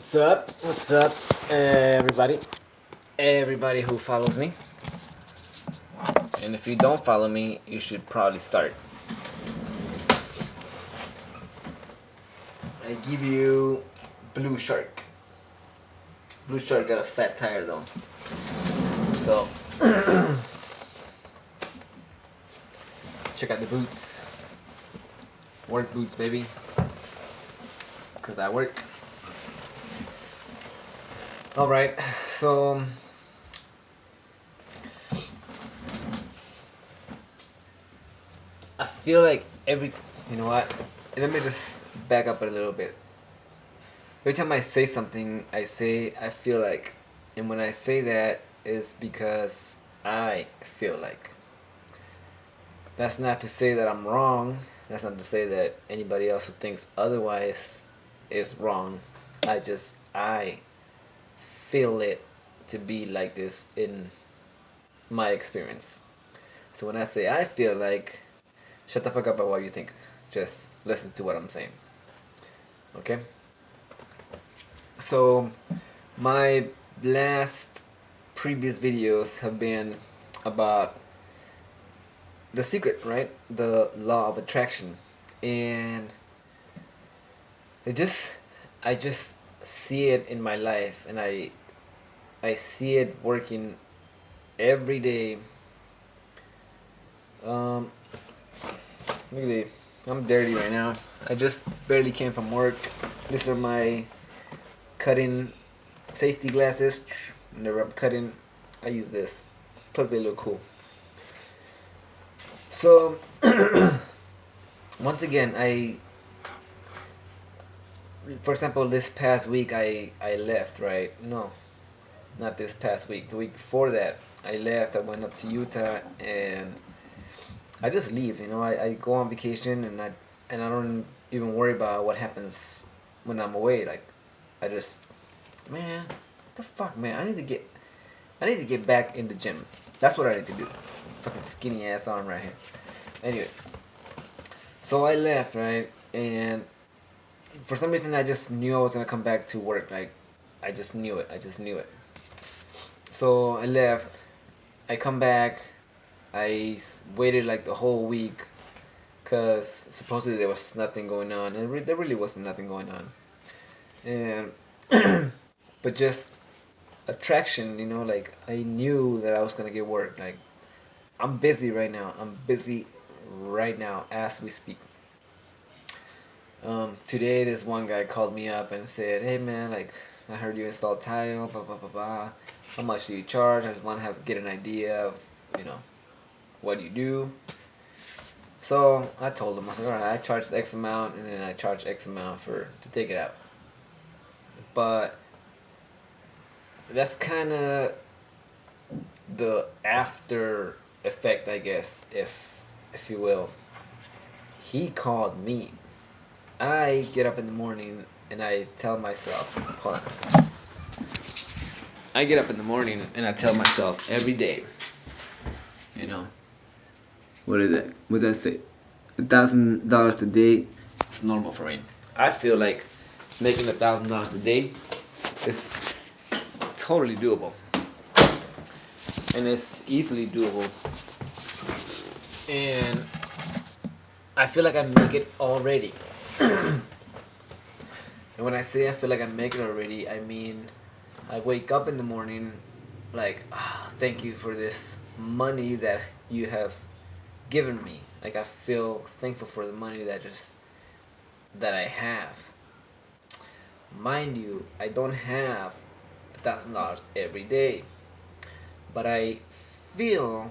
What's up? What's up, everybody? Everybody who follows me. And if you don't follow me, you should probably start. I give you Blue Shark. Blue Shark got a fat tire though. So, check out the boots. Work boots, baby. Because I work. Alright, so I feel like you know what? Let me just back up a little bit. Every time I say something, I feel like. And when I say that, it's because I feel like. That's not to say that I'm wrong. That's not to say that anybody else who thinks otherwise is wrong. I feel it to be like this in my experience. So when I say I feel like, shut the fuck up about what you think. Just listen to what I'm saying. Okay? So my last previous videos have been about the secret, right? The law of attraction. And I just see it in my life, and I see it working every day. Look at this. I'm dirty right now. I just barely came from work. These are my cutting safety glasses. Whenever I'm cutting, I use this. Plus they look cool. So once again, for example, this past week I left, right? No, not this past week. The week before that, I left. I went up to Utah, and I just leave. I go on vacation, and I don't even worry about what happens when I'm away. Like, I just, man, what the fuck, man? I need to get back in the gym. That's what I need to do. Fucking skinny ass arm right here. Anyway, so I left, right, and for some reason I just knew I was gonna come back to work. Like, I just knew it. So I left. I come back. I waited like the whole week, cause supposedly there was nothing going on, and there really wasn't nothing going on. And but just attraction, like I knew that I was gonna get work. Like, I'm busy right now. As we speak. Today, this one guy called me up and said, "Hey man, like, I heard you install tile, blah blah blah blah. How much do you charge? I just want to get an idea of, what you do." So I told him, I said, "Alright, I charge X amount, and then I charge X amount to take it out." But that's kind of the after effect, I guess, if you will. He called me. I get up in the morning and I tell myself, hold on. I get up in the morning and I tell myself every day, what is it? What does that say? $1,000 a day is normal for me. I feel like making $1,000 a day is totally doable, and it's easily doable. And I feel like I make it already. And when I say I feel like I make it already, I mean I wake up in the morning like, thank you for this money that you have given me. Like, I feel thankful for the money that I have. Mind you, I don't have $1,000 every day, but I feel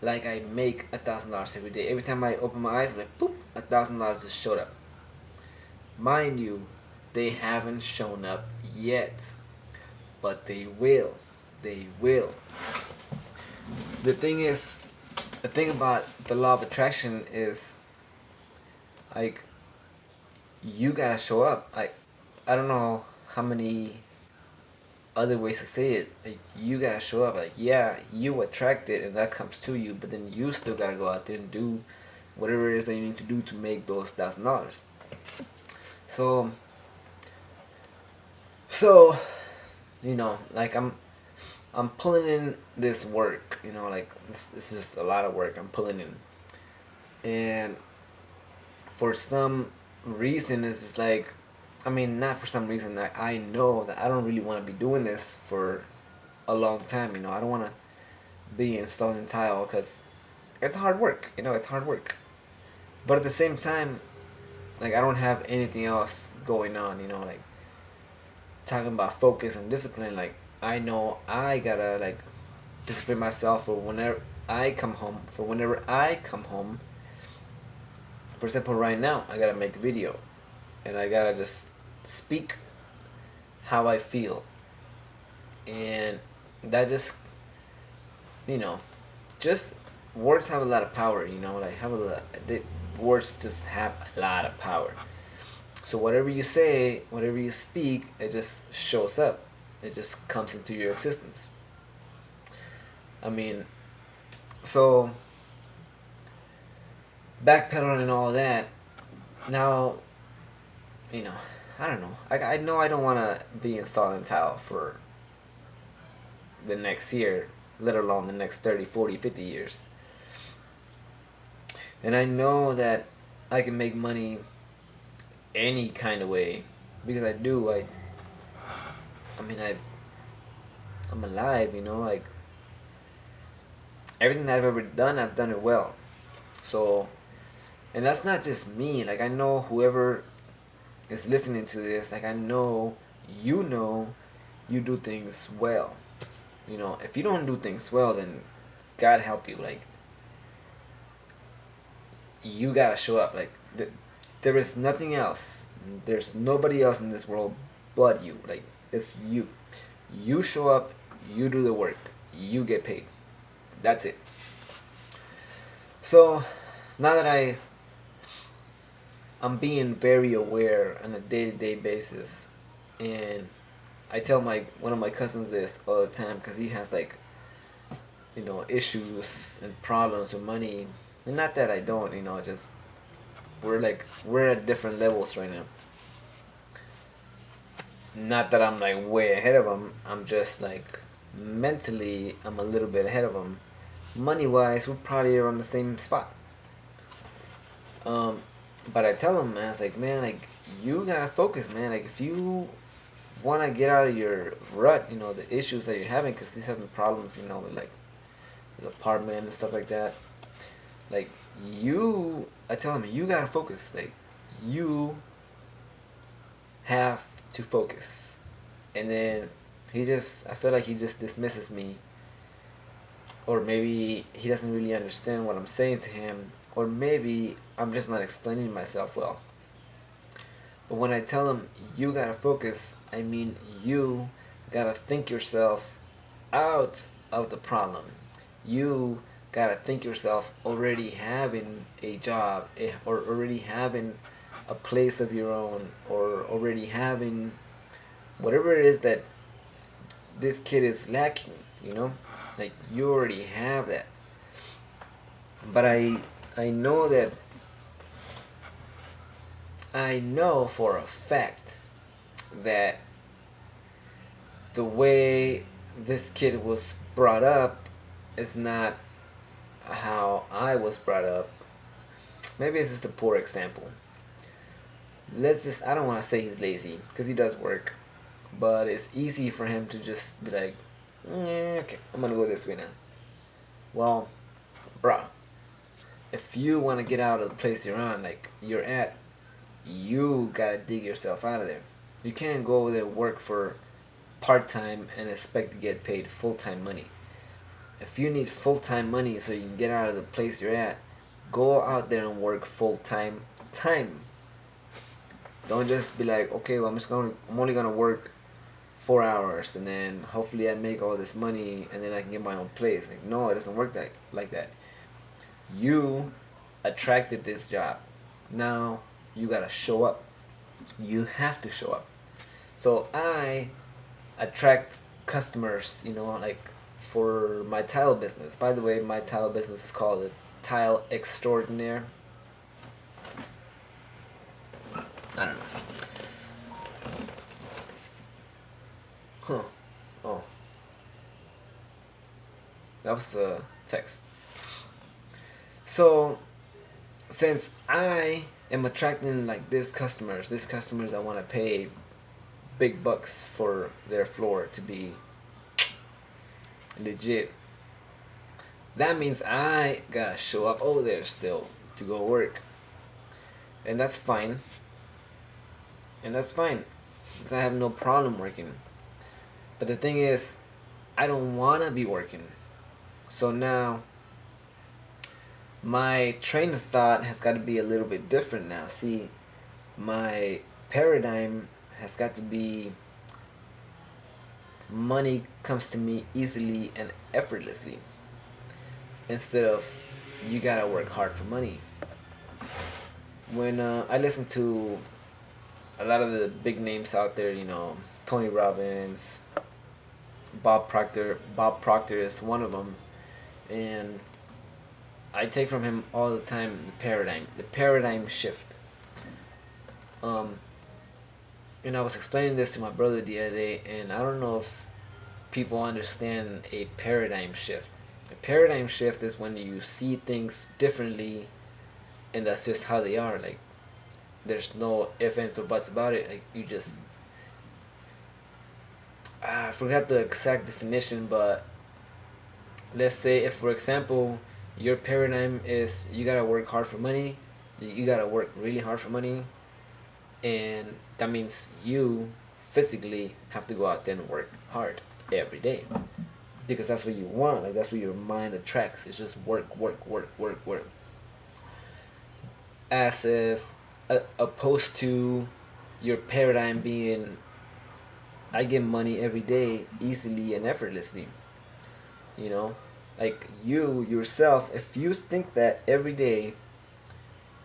like I make $1,000 every day. Every time I open my eyes, like, boop, $1,000 just showed up. Mind you, they haven't shown up yet, but they will. They will. The thing about the law of attraction is, like, you gotta show up. I don't know how many other ways to say it. Like, you gotta show up. Like, yeah, you attract it and that comes to you, but then you still gotta go out there and do whatever it is that you need to do to make those $1,000. So So, like I'm pulling in this work, like this is just a lot of work I'm pulling in. And for some reason, it's just like, I mean, not for some reason, I know that I don't really want to be doing this for a long time. I don't want to be installing tile because it's hard work. It's hard work. But at the same time, like, I don't have anything else going on. Like, talking about focus and discipline. Like, I know I gotta, like, discipline myself for whenever I come home. For example, right now I gotta make a video, and I gotta just speak how I feel, and that you know, just words have a lot of power. Like, words just have a lot of power. So whatever you say, whatever you speak, it just shows up. It just comes into your existence. I mean, so backpedaling and all that. Now, you know, I don't know. I know I don't want to be installing tile for the next year, let alone the next 30, 40, 50 years. And I know that I can make money any kind of way because I do. I mean, I'm alive, like everything that I've ever done, I've done it well. So, and that's not just me. Like, I know whoever is listening to this, like, I know you do things well. If you don't do things well, then God help you. Like, you gotta show up. Like, there is nothing else. There's nobody else in this world but you. Like, it's you. You show up, you do the work, you get paid. That's it. So, now that I'm being very aware on a day-to-day basis, and I tell one of my cousins this all the time because he has, like, issues and problems with money. And not that I don't, just we're at different levels right now. Not that I'm, like, way ahead of him. I'm just, like, mentally I'm a little bit ahead of him. Money wise, we're probably around the same spot. But I tell him, man, I was like, man, like, you gotta focus, man. Like, if you want to get out of your rut, the issues that you're having, because he's having problems, with, like, his apartment and stuff like that. Like, I tell him, you gotta focus. Like, you have to focus. And then I feel like he just dismisses me. Or maybe he doesn't really understand what I'm saying to him. Or maybe I'm just not explaining myself well. But when I tell him, you gotta focus, I mean, you gotta think yourself out of the problem. You gotta think yourself already having a job, or already having a place of your own, or already having whatever it is that this kid is lacking, like, you already have that. But I know that I know for a fact that the way this kid was brought up is not how I was brought up. Maybe it's just a poor example. I don't want to say he's lazy, because he does work, but it's easy for him to just be like, okay, I'm gonna go this way now. Well, bruh, if you want to get out of the place you're at, you gotta dig yourself out of there. You can't go over there, work for part-time and expect to get paid full-time money. If you need full-time money so you can get out of the place you're at, go out there and work full-time. Don't just be like, okay, well, I'm only gonna work 4 hours, and then hopefully I make all this money and then I can get my own place. Like, no, it doesn't work like that. You attracted this job. Now you gotta show up. You have to show up. So I attract customers, like, for my tile business. By the way, my tile business is called the Tile Extraordinaire. I don't know. Huh. Oh, that was the text. So since I am attracting like these customers that want to pay big bucks for their floor to be legit, that means I gotta show up over there still to go work. And that's fine. And that's fine. Because I have no problem working. But the thing is, I don't wanna be working. So now my train of thought has got to be a little bit different now. See, my paradigm has got to be money comes to me easily and effortlessly instead of you gotta work hard for money. When I listen to a lot of the big names out there, Tony Robbins, Bob Proctor. Bob Proctor is one of them, and I take from him all the time the paradigm shift. Um, and I was explaining this to my brother the other day, and I don't know if people understand a paradigm shift. A paradigm shift is when you see things differently, and that's just how they are. Like, there's no ifs, ands, or buts about it. Like, you just. I forgot the exact definition, but let's say if, for example, your paradigm is you gotta work hard for money, you gotta work really hard for money, and that means you physically have to go out there and work hard every day because that's what you want. Like, that's what your mind attracts. It's just work, work, work, work, work. As if opposed to your paradigm being I get money every day easily and effortlessly. You know, like you yourself, if you think that every day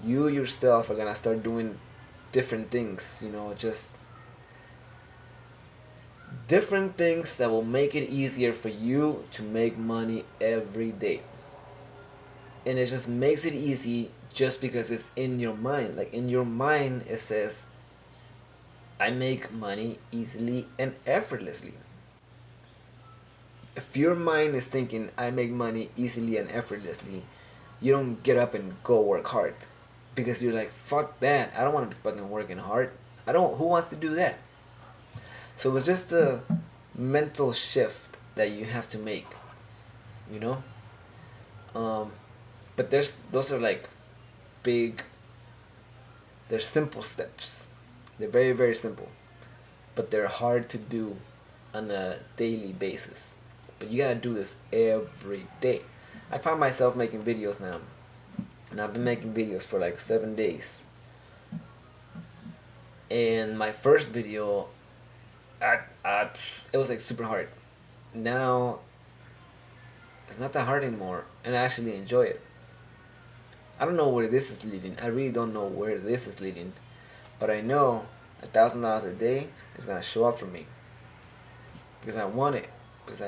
you yourself are gonna start doing different things, just different things that will make it easier for you to make money every day. And it just makes it easy just because it's in your mind. Like, in your mind, it says, I make money easily and effortlessly. If your mind is thinking, I make money easily and effortlessly, you don't get up and go work hard. Because you're like, fuck that. I don't want to be fucking working hard. Who wants to do that? So it's just a mental shift that you have to make, you know? But those are like big, they're simple steps. They're very, very simple. But they're hard to do on a daily basis. But you gotta do this every day. I find myself making videos now. And I've been making videos for like 7 days. And my first video, it was like super hard. Now, it's not that hard anymore. And I actually enjoy it. I don't know where this is leading. I really don't know where this is leading. But I know $1,000 a day is going to show up for me. Because I want it. Because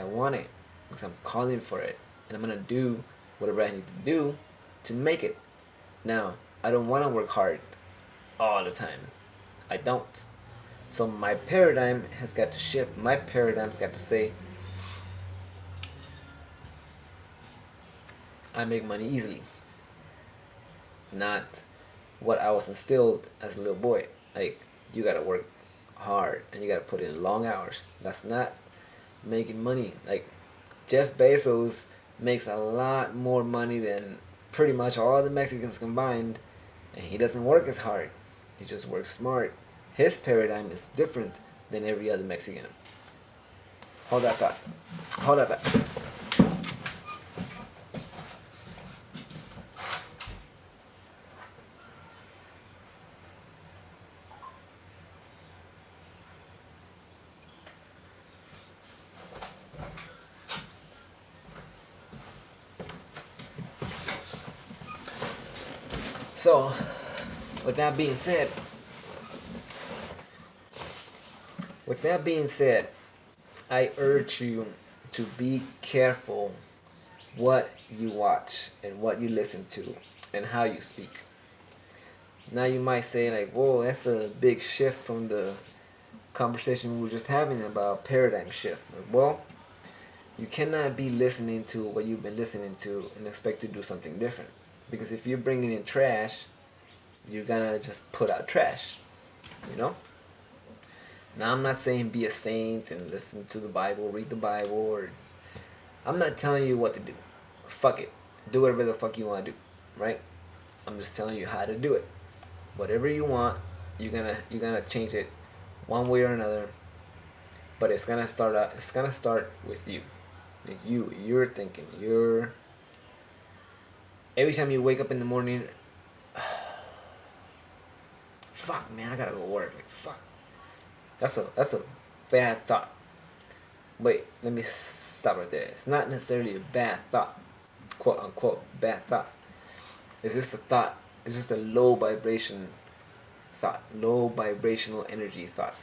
I'm calling for it. And I'm going to do whatever I need to do to make it. Now, I don't want to work hard all the time. I don't. So my paradigm has got to shift. My paradigm's got to say, I make money easily. Not what I was instilled as a little boy. Like, you gotta work hard and you gotta put in long hours. That's not making money. Like, Jeff Bezos makes a lot more money than pretty much all the Mexicans combined, and he doesn't work as hard. He just works smart. His paradigm is different than every other Mexican. Hold that thought. Hold that thought. So, with that being said, I urge you to be careful what you watch and what you listen to and how you speak. Now you might say like, whoa, that's a big shift from the conversation we were just having about paradigm shift. Well, you cannot be listening to what you've been listening to and expect to do something different. Because if you're bringing in trash, you're gonna just put out trash, you know? Now, I'm not saying be a saint and listen to the Bible, read the Bible, or I'm not telling you what to do. Fuck it. Do whatever the fuck you want to do, right? I'm just telling you how to do it. Whatever you want, you're gonna change it one way or another. But it's gonna start with you. Like you're thinking. Every time you wake up in the morning, fuck man, I gotta go work. Like fuck. That's a bad thought. Wait, let me stop right there. It's not necessarily a bad thought, quote unquote bad thought. It's just a thought. It's just a low vibration thought, low vibrational energy thought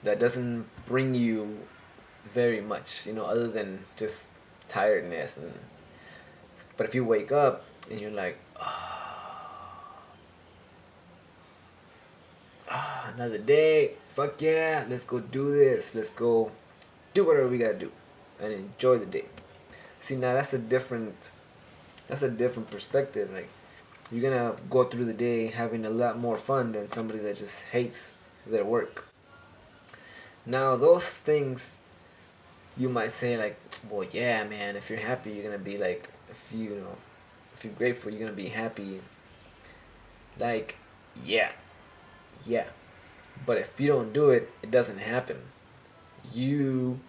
that doesn't bring you very much, other than just tiredness. But if you wake up and you're like, another day, fuck yeah, let's go do this, let's go do whatever we gotta do and enjoy the day. See, now that's a different perspective. Like, you're gonna go through the day having a lot more fun than somebody that just hates their work. Now, those things, you might say like, well, yeah, man, if you're happy, you're gonna be like, if you're grateful, you're gonna be happy. Like, yeah. But if you don't do it, it doesn't happen. You,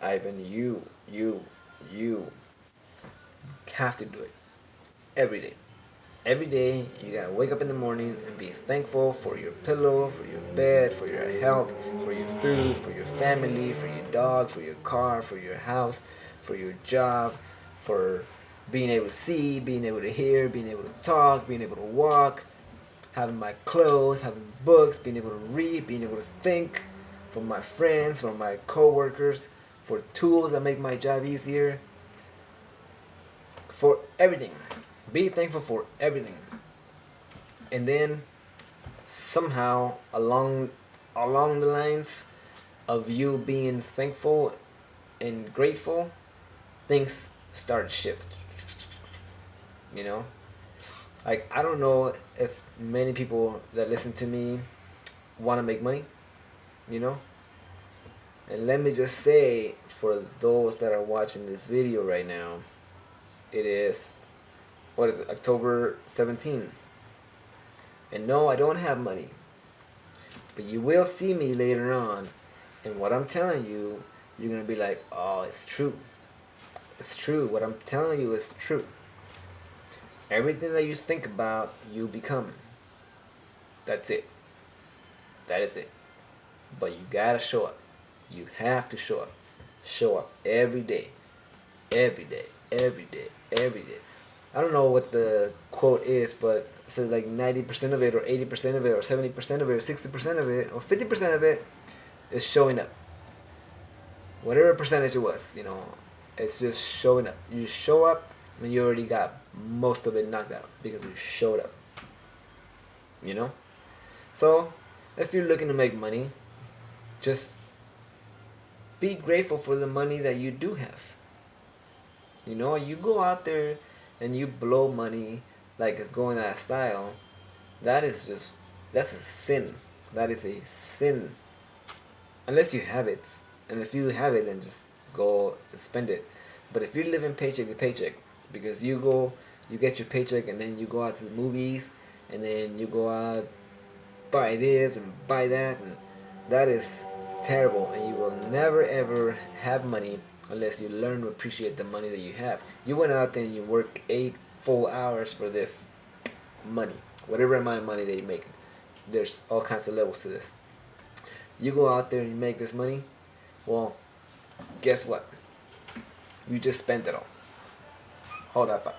Ivan, you have to do it every day. Every day, you gotta wake up in the morning and be thankful for your pillow, for your bed, for your health, for your food, for your family, for your dog, for your car, for your house, for your job, for being able to see, being able to hear, being able to talk, being able to walk, having my clothes, having books, being able to read, being able to think, for my friends, for my co-workers, for tools that make my job easier, for everything. Be thankful for everything. And then somehow along the lines of you being thankful and grateful, things start to shift. Like, I don't know if many people that listen to me want to make money, And let me just say, for those that are watching this video right now, it is, October 17th. And no, I don't have money. But you will see me later on. And what I'm telling you, you're going to be like, oh, it's true. It's true. What I'm telling you is true. Everything that you think about, you become. That's it. That is it. But you gotta show up. You have to show up. Show up every day. Every day. Every day. Every day. I don't know what the quote is, but it says like 90% of it, or 80% of it, or 70% of it, or 60% of it, or 50% of it is showing up. Whatever percentage it was, it's just showing up. You show up, and you already got most of it knocked out because you showed up. So, if you're looking to make money, just be grateful for the money that you do have. You go out there and you blow money like it's going out of style. That's a sin. That is a sin. Unless you have it. And if you have it, then just go and spend it. But if you're living paycheck to paycheck, because you get your paycheck and then you go out to the movies, and then you go out, buy this and buy that, and that is terrible, and you will never ever have money unless you learn to appreciate the money that you have. You went out there and you work 8 full hours for this money, whatever amount of money that you make. There's all kinds of levels to this. You go out there and you make this money, well, guess what? You just spent it all. Hold that thought.